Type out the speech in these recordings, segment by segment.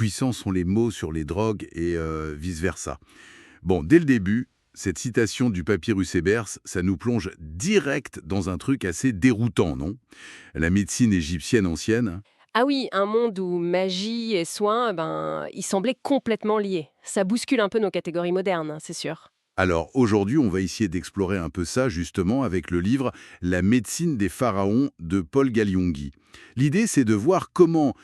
puissants sont les mots sur les drogues et vice-versa. Bon, dès le début, cette citation du papyrus Hébers, ça nous plonge direct dans un truc assez déroutant, non? La médecine égyptienne ancienne. Ah oui, un monde où magie et soins, ils semblaient complètement liés. Ça bouscule un peu nos catégories modernes, c'est sûr. Alors aujourd'hui, on va essayer d'explorer un peu ça justement avec le livre La médecine des pharaons de Paul Galiongui. L'idée, c'est de voir comment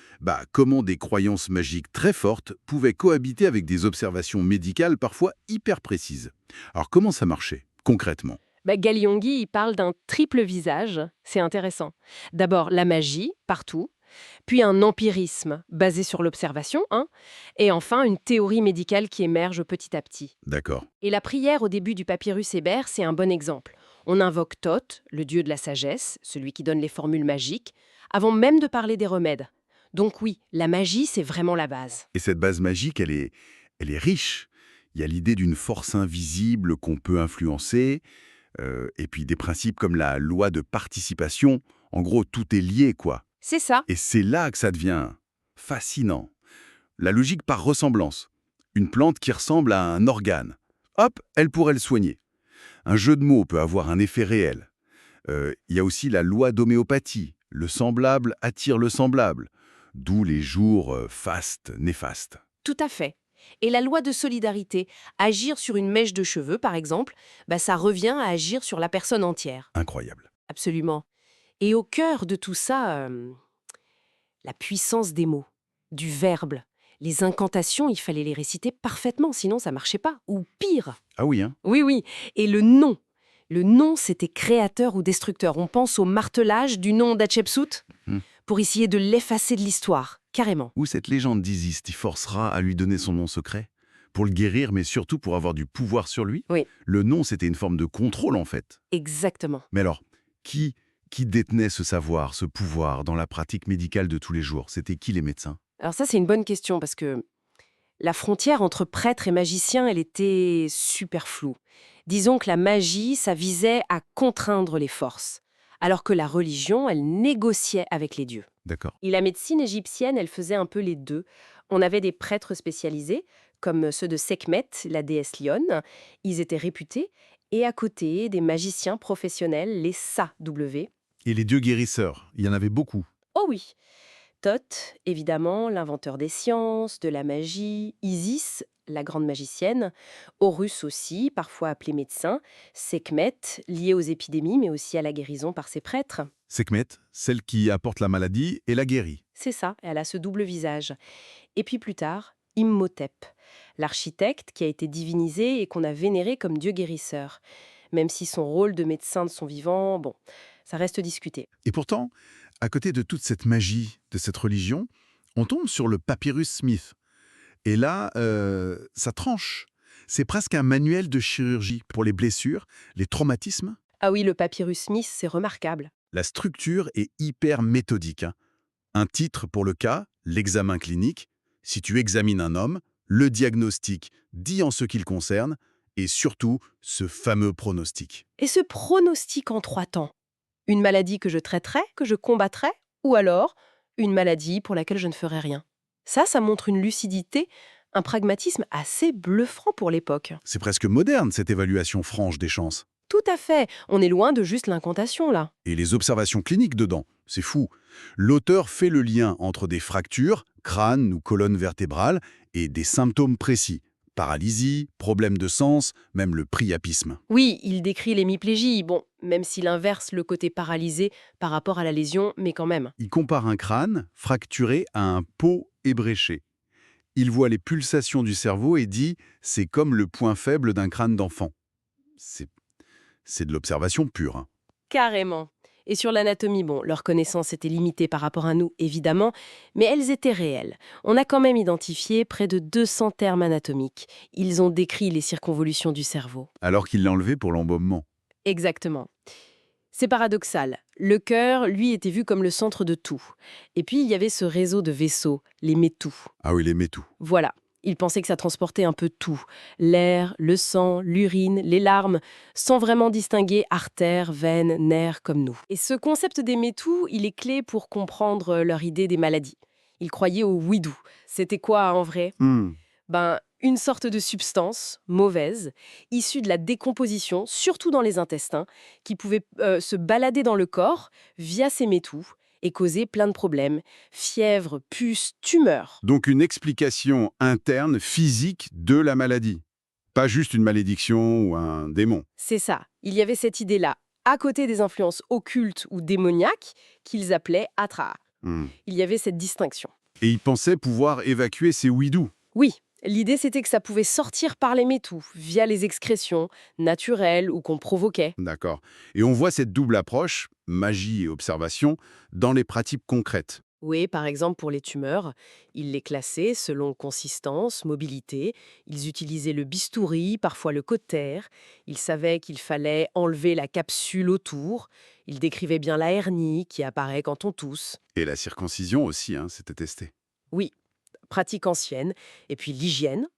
des croyances magiques très fortes pouvaient cohabiter avec des observations médicales parfois hyper précises. Alors comment ça marchait concrètement? Galiongui, il parle d'un triple visage, c'est intéressant. D'abord, la magie, partout, puis un empirisme basé sur l'observation, hein, et enfin une théorie médicale qui émerge petit à petit. D'accord. Et la prière au début du papyrus Hébert, c'est un bon exemple. On invoque Thoth, le dieu de la sagesse, celui qui donne les formules magiques, avant même de parler des remèdes. Donc oui, la magie, c'est vraiment la base. Et cette base magique, elle est riche. Il y a l'idée d'une force invisible qu'on peut influencer, et puis des principes comme la loi de participation. En gros, tout est lié, quoi. C'est ça. Et c'est là que ça devient fascinant. La logique par ressemblance. Une plante qui ressemble à un organe. Hop, elle pourrait le soigner. Un jeu de mots peut avoir un effet réel. Il y a aussi la loi d'homéopathie. Le semblable attire le semblable. D'où les jours fastes, néfastes. Tout à fait. Et la loi de solidarité, agir sur une mèche de cheveux, par exemple, ça revient à agir sur la personne entière. Incroyable. Absolument. Et au cœur de tout ça, la puissance des mots, du verbe. Les incantations, il fallait les réciter parfaitement, sinon ça marchait pas. Ou pire. Ah oui, hein? Oui, oui. Et le nom. Le nom, c'était créateur ou destructeur. On pense au martelage du nom d'Hatchepsout Hmm. pour essayer de l'effacer de l'histoire, carrément. Ou cette légende d'Isis t'y forcera à lui donner son nom secret. Pour le guérir, mais surtout pour avoir du pouvoir sur lui. Oui. Le nom, c'était une forme de contrôle, en fait. Exactement. Mais alors, qui détenait ce savoir, ce pouvoir dans la pratique médicale de tous les jours? C'était qui les médecins? Alors ça, c'est une bonne question parce que la frontière entre prêtre et magicien, elle était super floue. Disons que la magie, ça visait à contraindre les forces, alors que la religion, elle négociait avec les dieux. D'accord. Et la médecine égyptienne, elle faisait un peu les deux. On avait des prêtres spécialisés, comme ceux de Sekhmet, la déesse lionne. Ils étaient réputés. Et à côté, des magiciens professionnels, les Sa-W. Et les dieux guérisseurs, il y en avait beaucoup. Oh oui, Thoth, évidemment, l'inventeur des sciences, de la magie, Isis, la grande magicienne, Horus aussi, parfois appelé médecin, Sekhmet, lié aux épidémies, mais aussi à la guérison par ses prêtres. Sekhmet, celle qui apporte la maladie et la guérit. C'est ça, elle a ce double visage. Et puis plus tard, Imhotep, l'architecte qui a été divinisé et qu'on a vénéré comme dieu guérisseur. Même si son rôle de médecin de son vivant, ça reste discuté. Et pourtant, à côté de toute cette magie de cette religion, on tombe sur le papyrus Smith. Et là, ça tranche. C'est presque un manuel de chirurgie pour les blessures, les traumatismes. Ah oui, le papyrus Smith, c'est remarquable. La structure est hyper méthodique, hein. Un titre pour le cas, l'examen clinique. Si tu examines un homme, le diagnostic dit en ce qui le concerne, et surtout ce fameux pronostic. Et ce pronostic en 3 temps. Une maladie que je traiterai, que je combattrai, ou alors une maladie pour laquelle je ne ferai rien. Ça montre une lucidité, un pragmatisme assez bluffant pour l'époque. C'est presque moderne, cette évaluation franche des chances. Tout à fait, on est loin de juste l'incantation là. Et les observations cliniques dedans, c'est fou. L'auteur fait le lien entre des fractures, crâne ou colonne vertébrale, et des symptômes précis. Paralysie, problème de sens, même le priapisme. Oui, il décrit l'hémiplégie, même s'il inverse le côté paralysé par rapport à la lésion, mais quand même. Il compare un crâne fracturé à un pot ébréché. Il voit les pulsations du cerveau et dit « c'est comme le point faible d'un crâne d'enfant ». C'est de l'observation pure, hein. Carrément. Et sur l'anatomie, leurs connaissances étaient limitées par rapport à nous, évidemment, mais elles étaient réelles. On a quand même identifié près de 200 termes anatomiques. Ils ont décrit les circonvolutions du cerveau. Alors qu'il l'a enlevé pour l'embaumement. Exactement. C'est paradoxal. Le cœur, lui, était vu comme le centre de tout. Et puis, il y avait ce réseau de vaisseaux, les métous. Ah oui, il aimait tout. Voilà. Il pensait que ça transportait un peu tout. L'air, le sang, l'urine, les larmes, sans vraiment distinguer artères, veines, nerfs comme nous. Et ce concept des métous, il est clé pour comprendre leur idée des maladies. Ils croyaient au ouidou, C'était quoi en vrai? Hmm. Une sorte de substance mauvaise, issue de la décomposition, surtout dans les intestins, qui pouvait se balader dans le corps via ces métaux et causer plein de problèmes. Fièvre, puces, tumeurs. Donc une explication interne, physique de la maladie. Pas juste une malédiction ou un démon. C'est ça. Il y avait cette idée-là, à côté des influences occultes ou démoniaques, qu'ils appelaient atra. Hmm. Il y avait cette distinction. Et il pensait pouvoir évacuer ces ouïdous. Oui, l'idée c'était que ça pouvait sortir par les métaux, via les excrétions, naturelles ou qu'on provoquait. D'accord. Et on voit cette double approche, magie et observation, dans les pratiques concrètes. Oui, par exemple pour les tumeurs, ils les classaient selon consistance, mobilité. Ils utilisaient le bistouri, parfois le cauter. Ils savaient qu'il fallait enlever la capsule autour. Ils décrivaient bien la hernie qui apparaît quand on tousse. Et la circoncision aussi, hein, c'était testé. Oui, pratique ancienne. Et puis l'hygiène,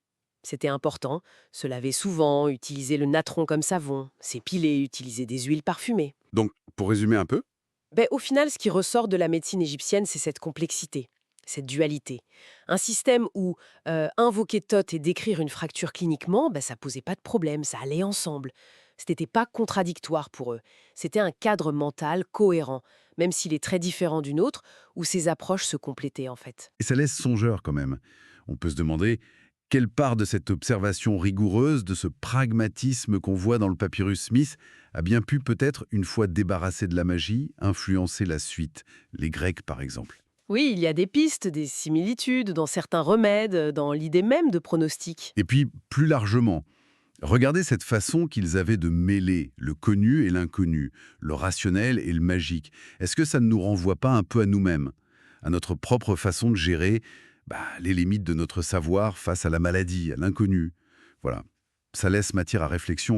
c'était important. Se laver souvent, utiliser le natron comme savon, s'épiler, utiliser des huiles parfumées. Donc, pour résumer un peu, Au final, ce qui ressort de la médecine égyptienne, c'est cette complexité, cette dualité. Un système où invoquer Thoth et décrire une fracture cliniquement, ça posait pas de problème, ça allait ensemble. Ce n'était pas contradictoire pour eux. C'était un cadre mental cohérent, même s'il est très différent d'une autre, où ces approches se complétaient en fait. et ça laisse songeur quand même. On peut se demander quelle part de cette observation rigoureuse, de ce pragmatisme qu'on voit dans le papyrus Smith, a bien pu peut-être, une fois débarrassé de la magie, influencer la suite, les Grecs par exemple. Oui, il y a des pistes, des similitudes dans certains remèdes, dans l'idée même de pronostic. Et puis, plus largement, regardez cette façon qu'ils avaient de mêler le connu et l'inconnu, le rationnel et le magique. Est-ce que ça ne nous renvoie pas un peu à nous-mêmes, à notre propre façon de gérer les limites de notre savoir face à la maladie, à l'inconnu? Voilà, ça laisse matière à réflexion